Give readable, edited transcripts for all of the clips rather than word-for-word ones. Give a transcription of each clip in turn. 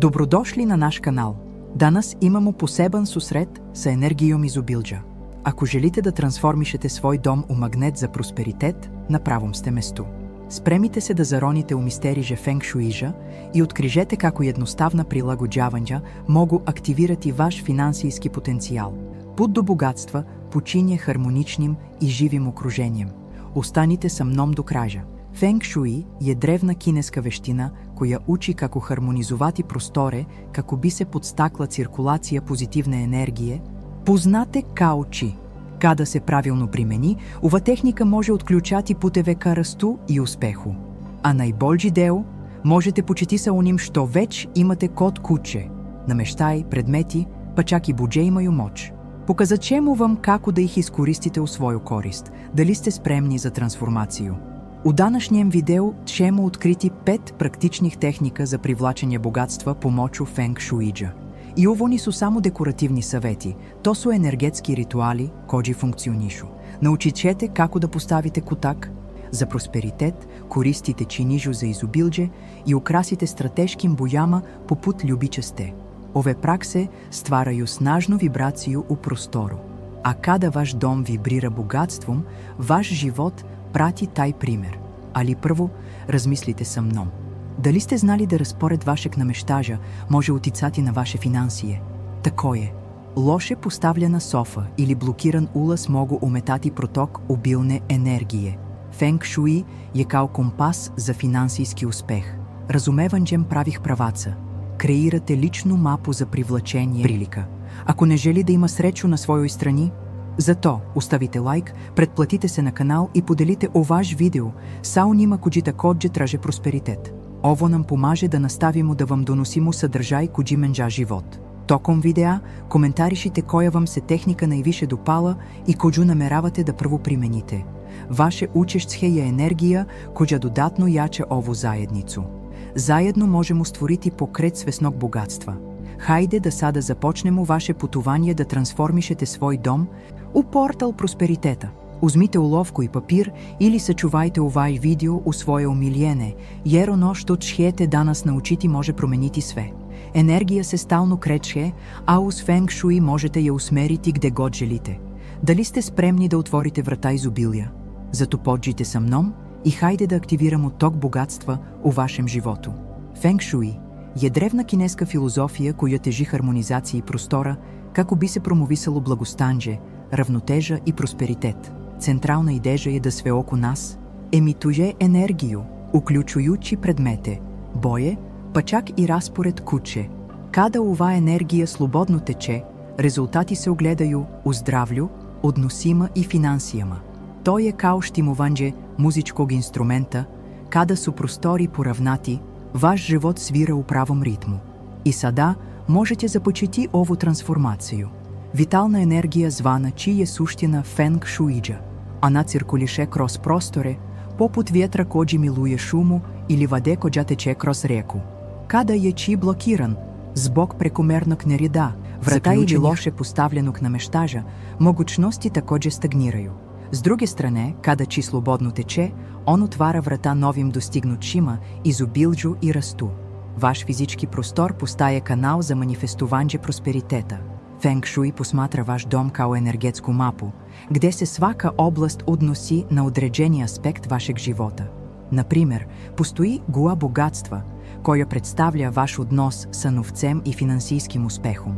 Dobrodošli na naš kanal. Danas imamo posebен susret sa енергijom iz obilđa. Ako želite da transformišete svoj dom u magnet za prosperitet, na pravom ste mestu. Spremite se da zaronite u misteriže Feng Shuiža i otkrižete kako jednostavna prilagođavanja mogu aktivirati vaš finansijski potencijal. Put do bogatstva počinje harmoničnim i živim okruženjem. Ostanite sa mnom do kraja. Feng Shui je drevna kineska veština koja uči kako harmonizovati prostore kako bi se podstakla cirkulacija pozitivne energije, poznate kao Qi. Kada se pravilno primeni, ova tehnika može отключати puteve ka rastu i uspehu. A najbolji deo, možete početi sa onim što već imate kod kuće. Nameštaj, predmeti, pa čak i budže imaju moć. Pokazat ćemo vam kako da ih iskoristite u svoju korist. Dali ste spremni za transformaciju? U današnjem videu ćemo otkriti 5 praktičnih tehnika za privlačenje bogatstva pomoću Feng Shuiđa. I ovo nisu samo dekorativni saveti, to su energetski rituali koji funkcionišu. Naučit ćete kako da postavite kutak za prosperitet, koristite činižu za izobilđe i ukrasite strateškim bojama poput ljubičaste. Ove prakse stvaraju snažnu vibraciju u prostoru. A kada vaš dom vibrira bogatstvom, vaš život prati taj primjer. Ali prvo, razmislite sa mnom. Da li ste znali da raspored vašeg nameštaža može uticati na vaše financije? Tako je. Loše postavljena sofa ili blokiran ulaz mogu umetati protok obilne energije. Feng Shui je kao kompas za finansijski uspeh. Razumevanjem pravih pravaca. Kreirate ličnu mapu za privlačenje prilika. Ako ne želi da ima sreću na svojoj strani, zato ostavite лайк, pretplatite se na kanal i podelite vaš video sa onima koji također traže prosperitet. Ovo nam pomaže da nastavimo da vam donosimo sadržaj koji menja život. Tokom videa komentarišite koja vam se tehnika najviše dopala i koju nameravate da prvo primenite. Vaše učešće je energija koja dodatno jača ovu zajednicu. Zajedno možemo stvoriti pokret svesnog bogatstva. Hajde da sada započnemo vaše putovanje da transformišete svoj dom u portal prosperiteta. Uzmite ulovku i papir ili sačuvajte ovaj video u svoje omiljene, jer ono što ćete danas naučiti može promeniti sve. Energija se stalno kreće, a uz Feng Shui možete je usmeriti gde god želite. Da li ste spremni da otvorite vrata izobilja? Zato pođite sa mnom i hajde da aktiviramo tok bogatstva u vašem životu. Feng Shui je drevna kineska filozofija koja teži harmonizaciji prostora kako bi se promovisalo blagostanđe, ravnoteža i prosperitet. Centralna ideja je da sve oko nas emituje energiju, uključujući predmete, boje, pa čak i raspored kuće. Kada ova energija slobodno teče, rezultati se ogledaju u zdravlju, odnosima i finansijama. To je kao štimovanje muzičkog instrumenta, kada su prostori poravnati, vaš život svira u pravom ritmu. I sada možete započeti ovu transformaciju. Vitalna energija zvana Qi je suština Feng Shuiđa. Ona cirkuliše kroz prostore, poput vjetra koji miluje šumu ili vode koja teče kroz reku. Kada je Qi blokiran, zbog prekomernog nereda, vrata ili loše postavljenog nameštaža, mogućnosti također stagniraju. S druge strane, kada Qi slobodno teče, on otvara vrata novim dostignućima, izobilđu i rastu. Vaš fizički prostor postaje kanal za manifestovanje prosperiteta. Feng Shui posmatra vaš dom kao energetsku mapu, gde se svaka oblast odnosi na određeni aspekt vašeg života. Na primjer, postoji gua bogatstva, koja predstavlja vaš odnos sa novcem i finansijskim uspehom.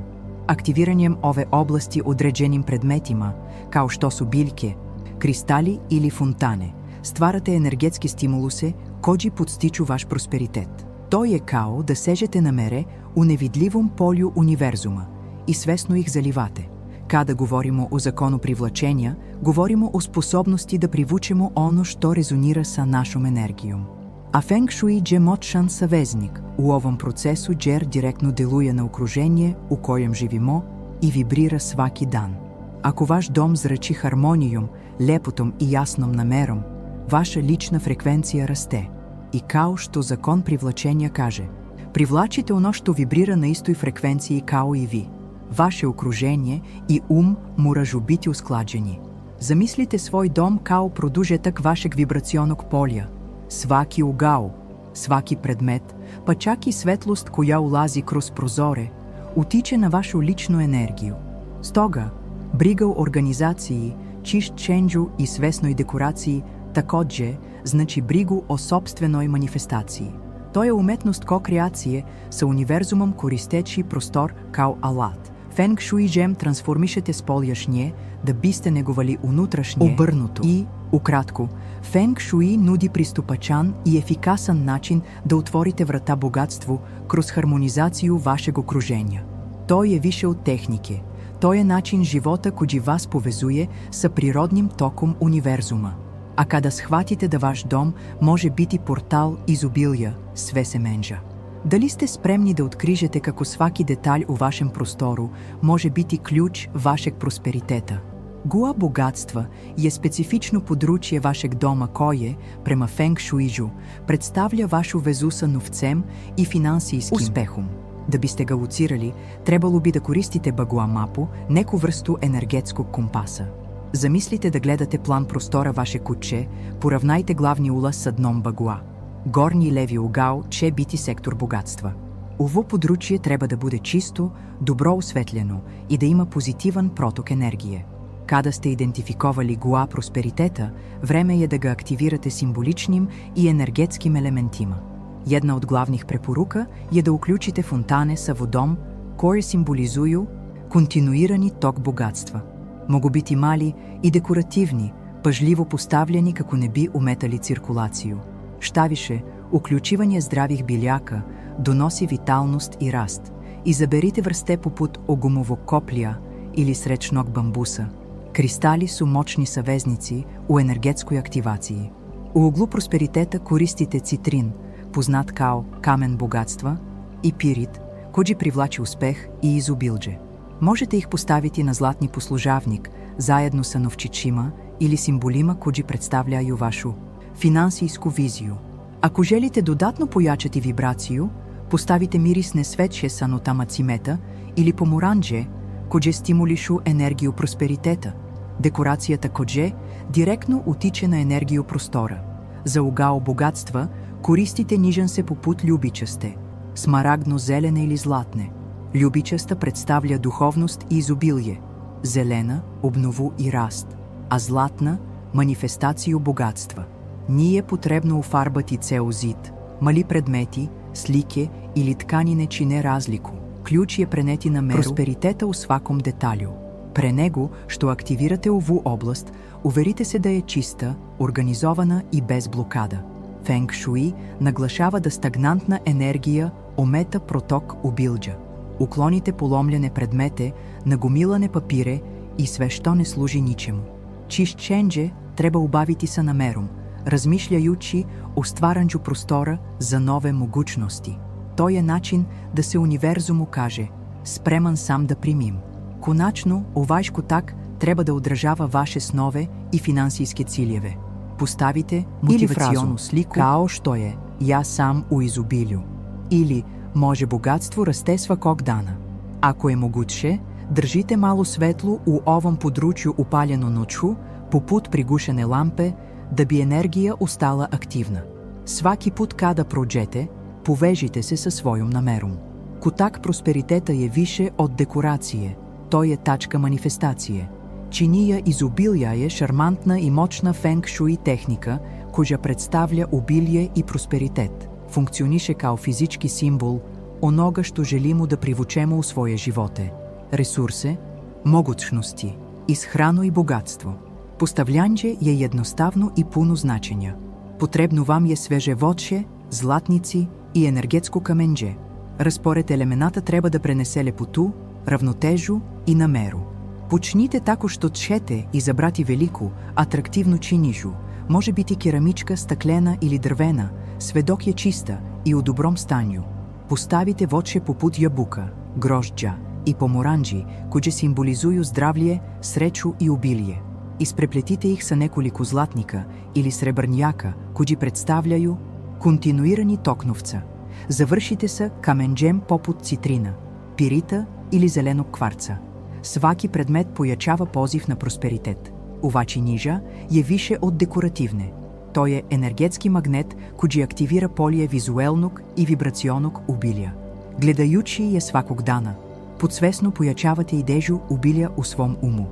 Aktiviranjem ove oblasti određenim predmetima, kao što su biljke, kristali ili fontane, stvarate energetske stimuluse koji podstiču vaš prosperitet. To je kao da sežete na mere u nevidljivom polju univerzuma i svesno ih zalivate. Kada govorimo o zakonu privlačenja, govorimo o sposobnosti da privučemo ono što rezonira sa našom energijom. A Feng Shui je moćan saveznik u ovom procesu jer direktno deluje na okruženje u kojem živimo i vibrira svaki dan. Ako vaš dom zrači harmonijom, lepotom i jasnom namerom, vaša lična frekvencija raste. I kao što zakon privlačenja kaže, privlačite ono što vibrira na istoj frekvenciji kao i vi. Vaše okruženje i moraju biti usklađeni. Zamislite svoj dom kao produžetak vašeg vibracionog polja. Svaki ugao, svaki predmet, па чак и светлост, коя улази кроз прозоре, утиче на вашу личну енергiju. Stoga, briga o organizaciji, čišćenju i svesnoj dekoraciji takođe znači brigu o sopstvenoj manifestaciji. To je umetnost ko-kreacije sa univerzumom koristeći prostor kao alat. Feng Shui-jem transformišete spoljašnje da biste negovali unutrašnje obrnuto. I, ukratko, Feng Shui nudi pristupačan i efikasan način da otvorite vrata bogatstvu kroz harmonizaciju vašeg okruženja. To je više od tehnike. To je način života koji vas povezuje sa prirodnim tokom univerzuma. A kada shvatite da vaš dom može biti portal izobilja, sve se menja. Da li ste spremni da otkrižete kako svaki detalj u vašem prostoru može biti ključ vašeg prosperiteta? Gua bogatstva je specifično područje vašeg doma koje, prema Feng Shuiju, predstavlja vašu vezu sa novcem i finansijskim uspehom. Da biste ga locirali, trebalo bi da koristite Bagua mapu, neku vrstu energetskog kompasa. Zamislite da gledate plan prostora vaše kuće, poravnajte glavni ulaz sa dnom Bagua. Gornji levi ugao će biti sektor bogatstva. Ovo područje treba da bude čisto, dobro osvetljeno i da ima pozitivan protok energije. Kada ste identifikovali Gua prosperiteta, vreme je da ga aktivirate simboličnim i energetskim elementima. Jedna od glavnih preporuka je da uključite fontane sa vodom koje simbolizuju kontinuirani tok bogatstva. Mogu biti mali i dekorativni, pažljivo postavljeni kako ne bi umetali cirkulaciju. Šta više, uključivanje zdravih biljaka donosi vitalnost i rast. Izaberite vrste poput ogumovog koplja ili srećnog bambusa. Kristali su moćni saveznici u energetskoj aktivaciji. U uglu prosperiteta koristite citrin, poznat kao kamen bogatstva, i pirit, koji privlači uspeh i izobilje. Možete ih postaviti na zlatni poslužavnik zajedno sa novčićima ili simbolima koji predstavljaju vašu finansijsku viziju. Ako želite dodatno pojačati vibraciju, postavite mirisne sveće sa notama cimeta ili pomoranđe koje stimulišu energiju prosperiteta. Dekoracija takođe direktno utiče na energiju prostora. Za ugao bogatstva koristite nižance poput ljubičaste, smaragdno-zelene ili zlatne. Ljubičasta predstavlja duhovnost i izobilje, zelena obnovu i rast, a zlatna manifestaciju bogatstva. Nije potrebno ufarbati ceo zid. Mali predmeti, slike ili tkanine čine razliku. Ključ je preneti na meru prosperiteta u svakom detalju. Pre nego što aktivirate ovu oblast, uverite se da je čista, organizovana i bez blokada. Feng Shui naglašava da stagnantna energija ometa protok obilja. Uklonite polomljene predmete, nagomilane papire i sve što ne služi ničemu. Čišćenje treba ubaviti sa namerom, razmišljajući o stvaranju prostora za nove mogućnosti. To je način da se univerzumu kaže spreman sam da primim. Konačno, ovaj kotak treba da odražava vaše snove i finansijske ciljeve. Postavite motivacionu sliku kao što je ja sam u izobilju. Ili može bogatstvo raste svakog dana. Ako je moguće, držite malo svetlu u ovom području upaljeno noću, poput prigušene lampe, da bi energija ostala aktivna. Svaki put kada prođete, povežite se sa svojom namerom. Kotak prosperiteta je više od dekoracije. To je tačka manifestacije. Činija izobilja je šarmantna i moćna Feng Shui tehnika koja predstavlja obilje i prosperitet. Funkcioniše kao fizički simbol onoga što želimo da privučemo u svoje živote. Resurse, mogućnosti, ishranu i bogatstvo. Postavljanje je jednostavno i puno značenja. Potrebno vam je sveže voće, zlatnici i energetsko kamenje. Raspored elemenata treba da prenese lepotu, ravnotežu i nameru. Počnite tako što ćete izabrati veliku, atraktivnu činižu. Može biti keramička, staklena ili drvena, sve dok je čista i u dobrom stanju. Postavite voće poput jabuka, grožđa i pomoranđi koje simbolizuju zdravlje, sreću i obilje. Isprepletite ih sa nekoliko zlatnika ili srebrnjaka koji predstavljaju kontinuirani tok novca. Završite sa kamenđem poput citrina, pirita ili zelenog kvarca. Svaki predmet pojačava poziv na prosperitet. Ova činiža je više od dekorativne. Той е енергетски магнет, кој активира полие визуелног и вибрационог убилја. Гледајучи ја сваког дана, подсвесно појачавате идежу убилја у свом уму.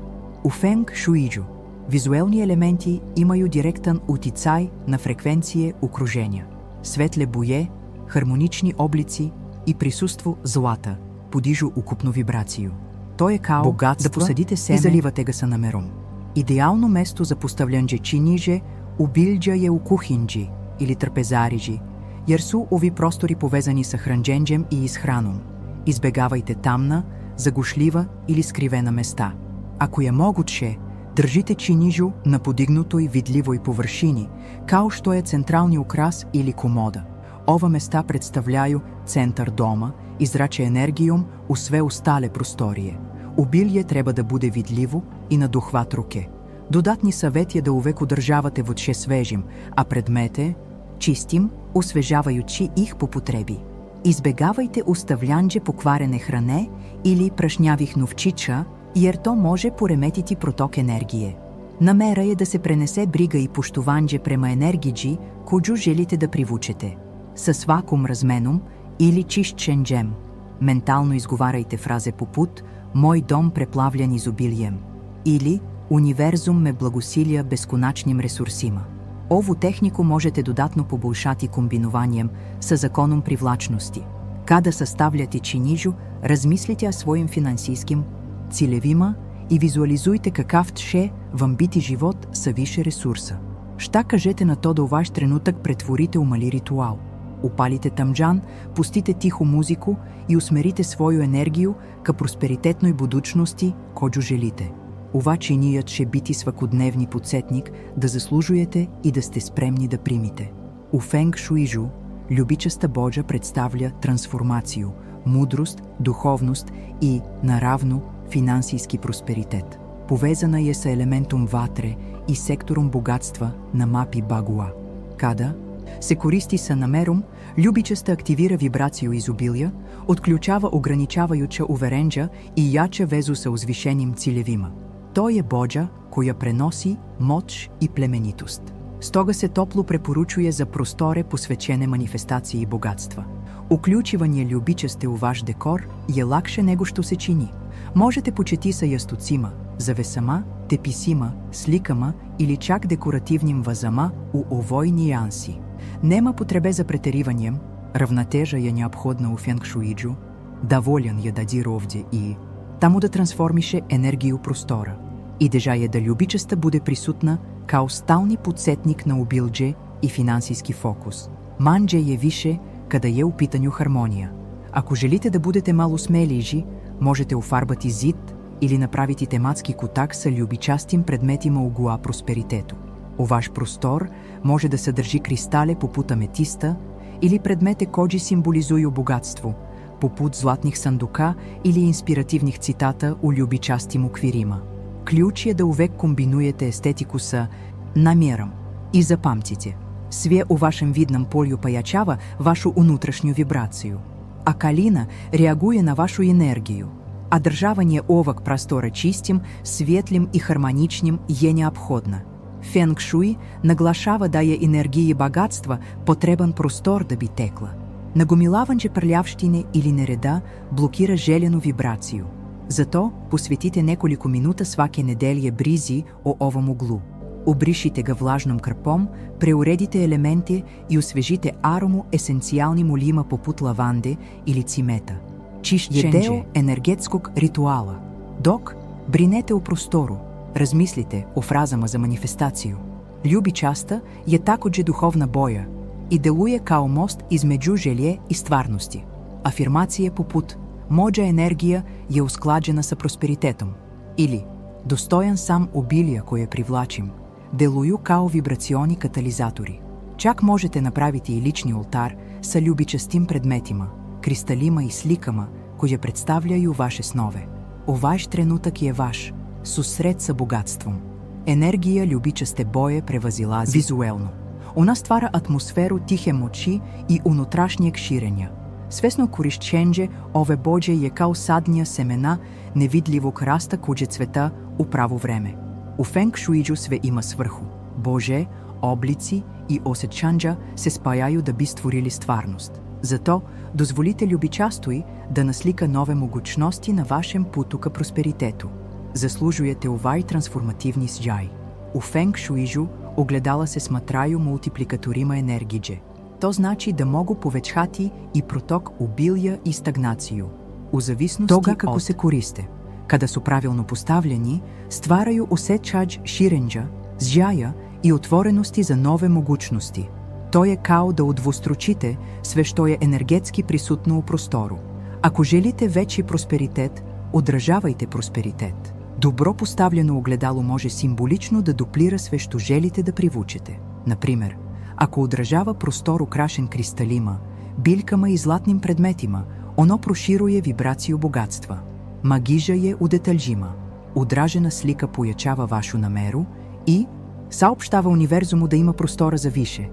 У фенг шуиџу, визуелни елементи имају директен утицај на фреквенције окруженја. Светле боје, хармонични облици и присуство злата подижу укупну вибрацију. Тој е као богатство, да посадите семе и заливате га са намером. Идеално место за постављанџе чиниже убилџа е у кухинџи или трпезариџи, јер су ови простори повезани са хранџенџем и исхраном. Избегавајте тамна, загушлива или скривена места. Ако е могуче, држите чиниžu на подигнутој видливој површини, као што е централни украс или комода. Ова места представљају центар дома и зраче енергијом у све остале просторие. Убилје треба да биде видливо и на духват руке. Додатни савети е да увек одржавате во че свежим, а предмете чистим, освежавајучи их по потреби. Избегавајте остављанџе покварене хране или прашњавих новчича, јер то може пореметити проток енергије. Намера е да се пренесе брига и поштување према енергиџи коју желите да привучете. Са сваком разменом или чишчен джем. Ментално изговарајте фразе попут «Мој дом преплављан изобилием» или «Универзум ме благосилија бесконачним ресурсима». Ову технику можете додатно поболшати комбинувањем са законом привлачности. Када составljате чиниžu, размислите о својим финансиским цилевима и визуализујте какав ше вам бити живот са више ресурса. Шта кажете на то да у ваш тренутак претворите у мали ритуал? Упалите тамџан, пустите тихо музику и усмерите своју енергију ка просперитетној будучности коју желите. Ова чинијат ше бити свакодневни подсетник да заслужујете и да сте спремни да примите. У фенг шуиžu, љубичеста боџа представља трансформацију, мудрост, духовност и, наравно, финансиски просперитет. Повезана е са елементом ватре и сектором богатства на мапи Багуа. Када се користи са намером, љубичеста активира вибрацију изобилја, отклучава ограничавајуча уверенџа и јача везу са узвишеним цилевима. Тој е боџа која преноси моќ и племенитост. Стога се топло препоручуе за просторе посвечене манифестации и богатства. Уклучивање љубичесте у ваш декор е лакше него што се чини. Можете почети са јастуцима, завесама, теписима, сликама или чак декоративним вазама у овој нијанси. Нема потребе за претеривањем, равнотежа е неопходна у фенг шуиџu, доволен е да дир овде и таму да трансформише енергију простора. Идежа е да љубичеста буде присутна као стални подсетник на убилџе и финансиски фокус. Манџе е више када е у питању хармонија. Ако желите да будете малу смелижи, можете уфарбати зид или направити тематски кутак са љубичастим предметима угуа просперитету. У ваш простор може да съдржи кристале попут аметиста или предмете који символизују богатство, попут златних сандука или инспиративних цитата у љубичастим уквирима. Клjuč je da uvek kombinujete estetiku sa namjerom. I zapamtite, sve u vašem vidnom polju pojačava vašu unutrašnju vibraciju. A kalina reaguje na vašu energiju. A državanje ovog prostora čistim, svijetlim i harmoničnim je neophodno. Feng Shui naglašava da je energiji bogatstva potreban prostor da bi tekla. Nagomilавање прљавштине или нереда блокира желену вибрацiju. Зато посветите неколику минута сваке неделје бризи о овом углу. Обришите га влажном крпом, преуредите елементи и освежите арому есенцијални молима попут лаванде или цимета. Чишченџе е део енергетског ритуала. Док бринете у простору, размислите о фразама за манифестацију. Љубичаста е такође духовна боја и делуе као мост измеѓу желје и стварности. Афирмација попут моđа енергија е ускладжена са просперитетом или достојан сам обилија кој привлачим, делују као вибрациони катализатори. Чак можете направити и лични олтар са љубичастим предметима, кристалима и сликама кои представљају ваше снове. Оваш тренутак е ваш, сусрет са богатством. Енергија љубичасте боје превазилази визуелно. Она ствара атмосферу тихе моќи и унутрашњег ширења. Свесно користченџе ове боđe je kao sadnja semena nevidljivog rasta kođe cveta u pravo vreme. U Feng Shuiđu sve ima svrhu. Bože, облици и осечанджа се спаяю да би створили стварност. Зато дозволите любичастои да наслика нове могучности на вашем путу ка просперитету. Заслужуете овај трансформативни сджаи. У фенг шуижу огледала се сматраю мултипликаторима енергидже. То значи да могу повечхати и проток обилја и стагнацiju. У зависности тога како се користе. Kada su pravilno postavljeni, stvaraju osjećaj širenja, zjaja i otvorenosti za nove mogućnosti. To je kao da udvostručite sve što je energetski prisutno u prostoru. Ako želite veći prosperitet, odražavajte prosperitet. Dobro postavljeno ogledalo može simbolično da duplira sve što želite da privučete. Na primjer, ako odražava prostor ukrašen kristalima, biljkama i zlatnim predmetima, ono proširuje vibraciju bogatstva. Магижа je u detaljima. Udražena slika pojačava vašu nameru i saopštava univerzumu da ima prostora za više.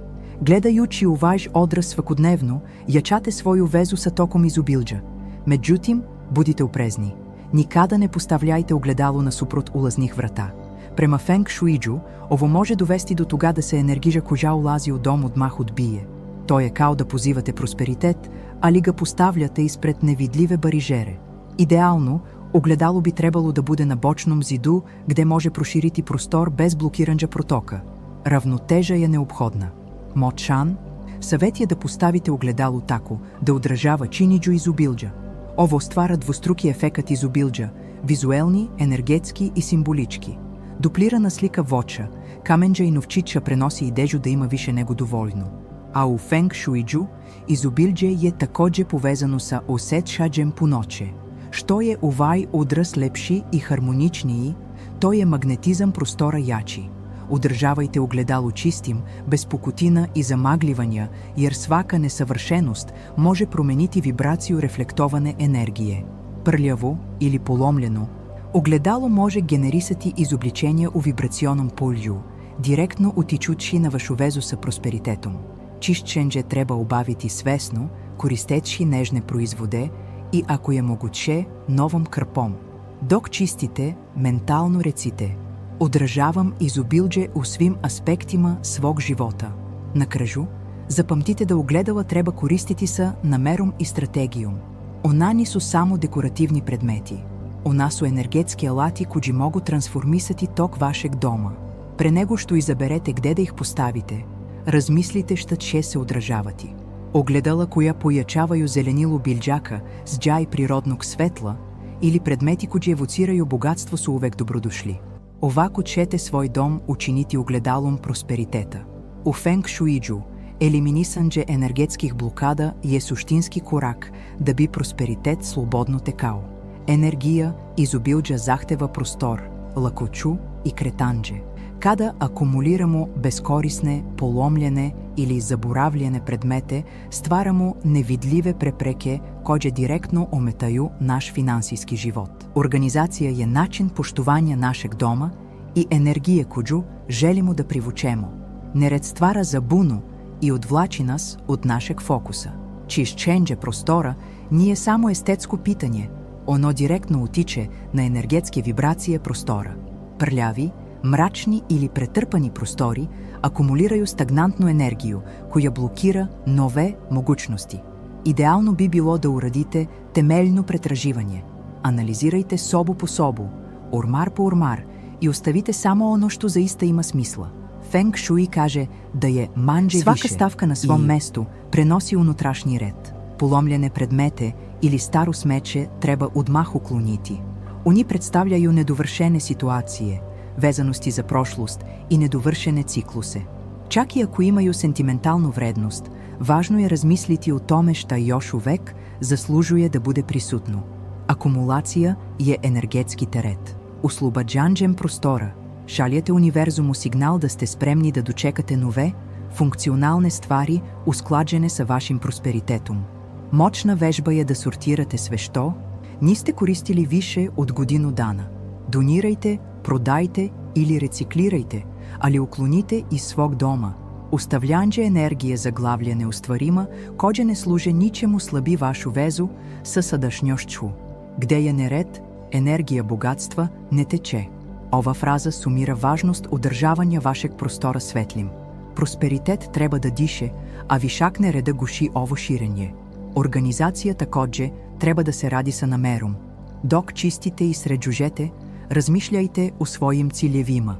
Gledajući u vaš odraz svakodnevno, jačate svoju vezu sa tokom izobilđa. Međutim, budite oprezni. Nikada ne postavljajte ogledalo nasuprot ulaznih vrata. Prema Feng Shuiđu, ovo može dovesti do toga da se energija koja ulazi u dom odmah odbije. To je kao da pozivate prosperitet, ali ga postavljate ispred nevidljive barižere. Idealno, ogledalo bi trebalo da bude na bočnom zidu gde može proširiti prostor bez blokiranđa protoka. Ravnoteža je neophodna. Moćan, savet je da postavite ogledalo tako da odražava činiđu izobilđa. Ovo stvara dvostruki efekat izobilđa, vizuelni, energetski i simbolički. Duplirana slika voća, kamenđa i novčića prenosi ideju da ima više nego dovoljno. A u Feng Shuiđu, izobilđe je takođe povezano sa osjećajem punoće. Što je ovaj odraz lepši i harmoničniji, to je magnetizam prostora jači. Održavajte ogledalo čistim, bez pukutina i zamagljivanja, jer svaka nesavršenost može promeniti vibraciju reflektovane energije. Prljavo ili polomljeno, ogledalo može generisati izobličenje u vibracionom polju, direktno utičući na vašu vezu sa prosperitetom. Čišćenje treba obaviti svesno, koristeći nežne proizvode i ako je moguće, novom krpom. Dok čistite, mentalno recite: odražavam izobilđe u svim aspektima svog života. Na kraju, zapamtite da ogledala treba koristiti sa namerom i strategijom. Ona nisu samo dekorativni predmeti. Ona su energetski alati koji mogu transformisati tok vašeg doma. Pre nego što izaberete gde da ih postavite, razmislite šta će se odražavati. Ogledala koja pojačavaju zelenilu biljđaka, zđaj prirodnog svetla ili predmeti koji evociraju bogatstvo su uvek dobrodošli. Ovako ćete svoj dom učiniti ogledalom prosperiteta. U Feng Shuiđu, eliminisanđe energetskih blokada je suštinski korak da bi prosperitet slobodno tekao. Energija izobilđa zahteva prostor, lakoću i kretanđe. Kada akumuliramo beskorisne, polomljene ili zaboravljene predmete, stvaramo nevidljive prepreke koje direktno ometaju naš finansijski život. Organizacija je način poštovanja našeg doma i energije koju želimo da privučemo. Nered stvara zabunu i odvlači nas od našeg fokusa. Čišćenje prostora nije samo estetsko pitanje, ono direktno utiče na energetske vibracije prostora. Prljavi, mračni ili pretrpani prostori akumuliraju stagnantnu energiju koja blokira nove mogućnosti. Idealno bi bilo da uradite temeljno pretraživanje. Analizirajte sobu po sobu, ormar po ormar i ostavite samo ono što zaista ima smisla. Feng Shui kaže da je manje više. Svaka stavka na svom mestu prenosi unutrašnji red. Polomljene predmete ili staro smeće treba odmah ukloniti. Oni predstavljaju nedovršene situacije, vezanosti za prošlost i nedovršene cikluse. Čak i ako imaju sentimentalnu vrednost, važno je razmisliti o tome šta još uvek zaslužuje da bude prisutno. Akumulacija je energetski teret. Oslobađanjem prostora šaljete univerzumu signal da ste spremni da dočekate nove, funkcionalne stvari usklađene sa vašim prosperitetom. Moćna vežba je da sortirate sve što niste koristili više od godinu dana. Donirajte, prodajte ili reciklirajte, ali uklonite iz svog doma. Ustavljanje energije zaglavljene u stvarima koje ne služe ničemu slabi vašu vezu sa sadašnjošću. Gde je nered, energija bogatstva ne teče. Ova fraza sumira važnost održavanja vašeg prostora svetlim. Просперитет треба да дише, а вишак реда гуши ово ширење. Организација такоđe треба да се ради са намером. Док чистите и среđужете, размишљајте о својим циљевима.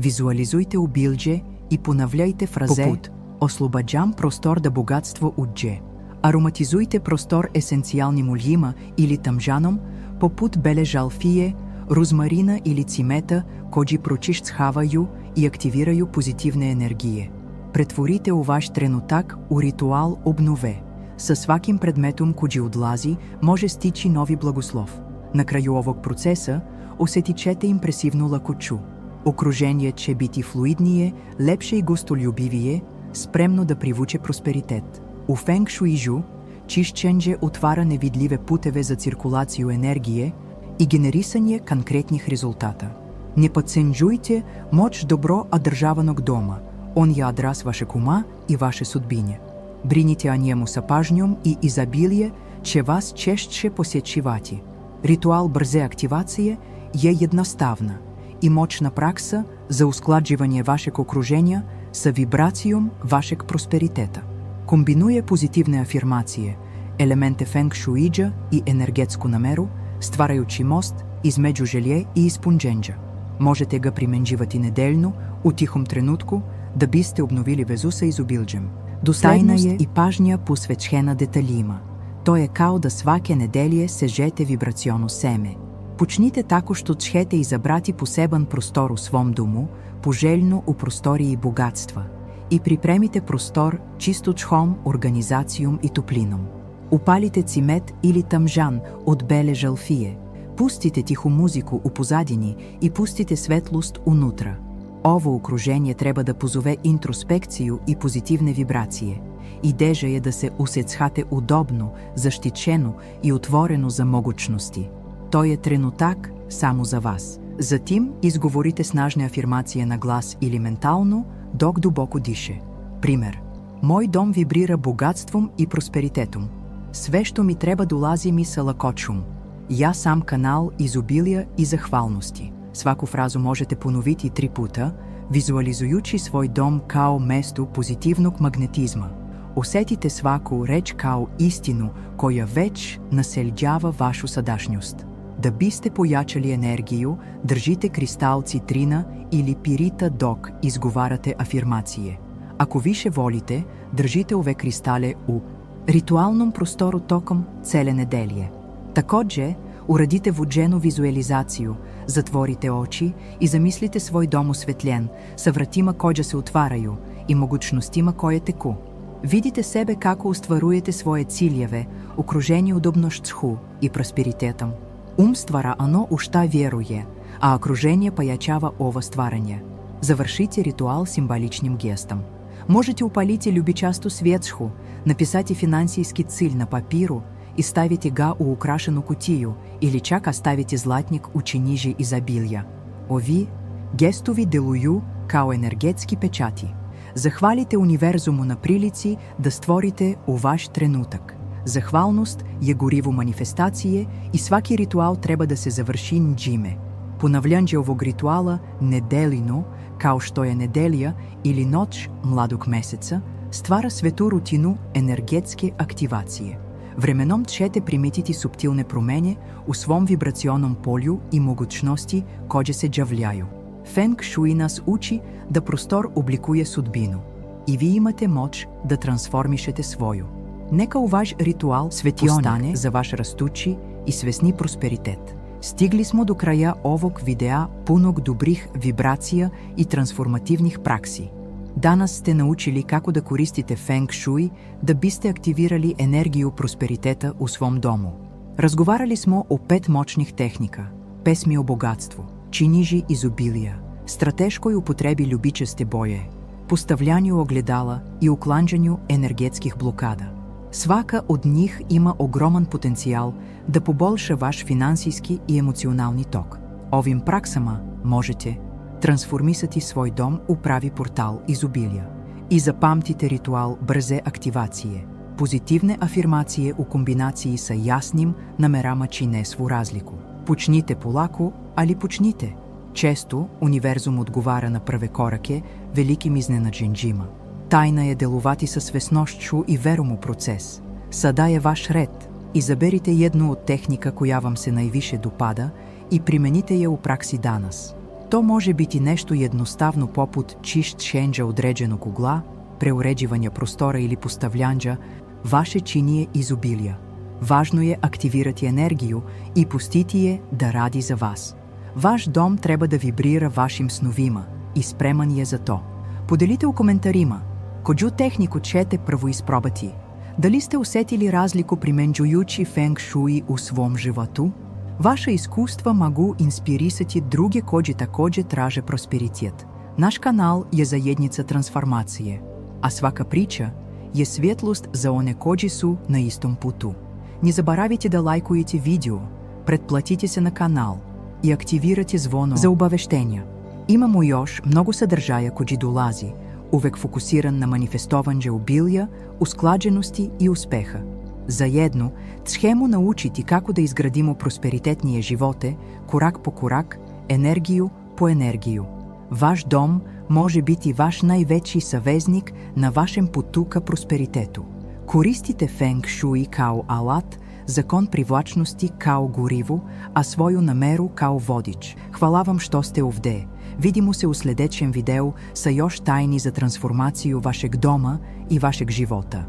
Визуализујте убилđe и понављајте фразе попут «Ослобоđам простор да богатство уđe». Ароматизујте простор есенцијалним улјима или тамжаном, попут беле жалфие, розмарина или цимета, коđи прочишцхавају и активирају позитивне енергије. Претворите ваш тренутак у ритуал обнове. Са сваким предметом коđи одлази, може стичи нови благослов. На крају овог процеса, осетичете импресивну лакочу. Окружение ќе бити флуиднije, лепше и гостолюбивije, спремно да привуче просперитет. У фенг шуију, чишченđe отвара невидливе путеве за циркулацију енергије и генерисање конкретних резултата. Не подценđујте моќ добро одржаваnog дома, он ја одраз вашег ума и ваше судбиње. Брините о njemu sa pažnjom i изобилие će vas češće posjećivati. Ritual brze aktivacije je jednostavna i moćna praksa za usklađivanje vašeg okruženja sa vibracijom vašeg prosperiteta. Kombinuje pozitivne afirmacije, elemente feng shuiđa i energetsku nameru, stvarajući most između želje i ispunđenja. Možete ga primenđivati nedeljno, u tihom trenutku, da biste obnovili vezu sa izobilđem. Доследност и пажња посвечена деталјима. Тоа е као да сваке неделје сежете вибрационо семе. Почните тако што чхете изабрати посебен простор у свом дому, пожелјно у простории богатства, и припремите простор чисто чхом, организацијум и топлином. Упалите цимет или тамжан од беле жалфие. Пустите тиху музику у позадини и пустите светлост унутра. Ово окружение треба да позове интроспекцију и позитивне вибрације. Идежа е да се усецхате удобно, заштичено и отворено за могучности. Тој е тренутак само за вас. Затим изговорите снажне афирмације на глас или ментално, док дубоко дише. Пример. Мој дом вибрира богатством и просперитетом. Све што ми треба долази ми са лакочум. Ја сам канал изобилија и захвалности. Сваку фразу можете поновити 3 пута, визуализујучи свој дом као место позитивног магнетизма. Осетите сваку реч као истину која веќе населјава вашу садашњост. Да бисте појачали енергију, држите кристал цитрина или пирита док изговарате афирмације. Ако више волите, држите ове кристале у ритуалном простору током целе неделје. Такоđe, урадите воđenu визуализацију, затворите очи и замислите свој дом осветљен, са вратима која се отварају и могучностима која теку. Видите себе како остваруете своје циљеве, окружени удобноштху и просперитетом. Ум ствара ано у шта веруе, а окружение појачава ова стварање. Завршите ритуал символичним гестом. Можете упалите љубичасту свечку, написати финансијски циль на папиру и ставите га у украшену кутију или чак оставите златник у чинижи изобилја. Ови гестови делују као енергетски печати. Захвалите универзуму на прилици да створите у ваш тренутак. Захвалност е гориво манифестације и сваки ритуал треба да се заврши нџиме. Понављање овог ритуала неделино, као што е неделја или ноќ младог месеца, ствара свету рутину енергетски активације. Временом ćete primetiti suptilne promene u svom vibracionom polju i mogućnosti koje se javljaju. Feng Shui nas uči da prostor oblikuje sudbinu i vi imate moć da transformišete svoju. Neka u vaš ritual postane za vaš rastući i svesni prosperitet. Stigli smo do kraja ovog videa punog dobrih vibracija i transformativnih praksi. Danas ste naučili kako da koristite Feng Shui da biste aktivirali energiju prosperiteta u svom domu. Razgovarali smo o 5 moćnih tehnika, pesmi o bogatstvu, činiži izobilija, strateškoj upotrebi ljubičaste boje, postavljanju ogledala i uklanđanju energetskih blokada. Svaka od njih ima ogroman potencijal da poboljša vaš finansijski i emocionalni tok. Ovim praksama možete transformisati svoj dom u pravi portal izobilja. I zapamtite ritual brze aktivacije. Pozitivne afirmacije u kombinaciji sa jasnim namerama čine svu razliku. Počnite polako, ali počnite. Često univerzum odgovara na prve korake velikim iznenađenjima. Тайна е деловати със свестнощчу и верому процес. Сада е ваш ред. Изберите едно от техника, коя вам се най-више допада, и примените я у пракси данас. То може biti нещо jednostavno poput čišćenja određenog ugla, preuređivanja prostora ili postavljanja vaše činije izobilja. Važno je aktivirati energiju i pustiti je da radi za vas. Vaš dom treba da vibrira vašim snovima i spreman je za to. Поделите у коментарима, коju технику ćete prvo isprobati. Дали сте усетили разлику применджуючи фенг шуи у сvom životu? Vaša iskustva mogu inspirisati druge koji također traže prosperitet. Naš kanal je zajednica transformacije, a svaka priča je svjetlost za one koji su na istom putu. Не забравяйте да лайкуете видео, pretplatite se na kanal i aktivirate zvono za obaveštenja. Imamo još mnogo sadržaja koji dolazi, uvek fokusiran na manifestovanje obilja, usklađenosti i uspeha. Zajedno ćemo naučiti kako da izgradimo prosperitetnije živote, korak po korak, energiju po energiju. Vaš dom može biti vaš najveći saveznik na vašem putu ka prosperitetu. Koristite Feng Shui kao alat, zakon privlačnosti kao gorivo, a svoju nameru kao vodič. Hvala vam što ste ovde. Vidimo se u sljedećem videu sa još tajni za transformaciju vašeg doma i vašeg života.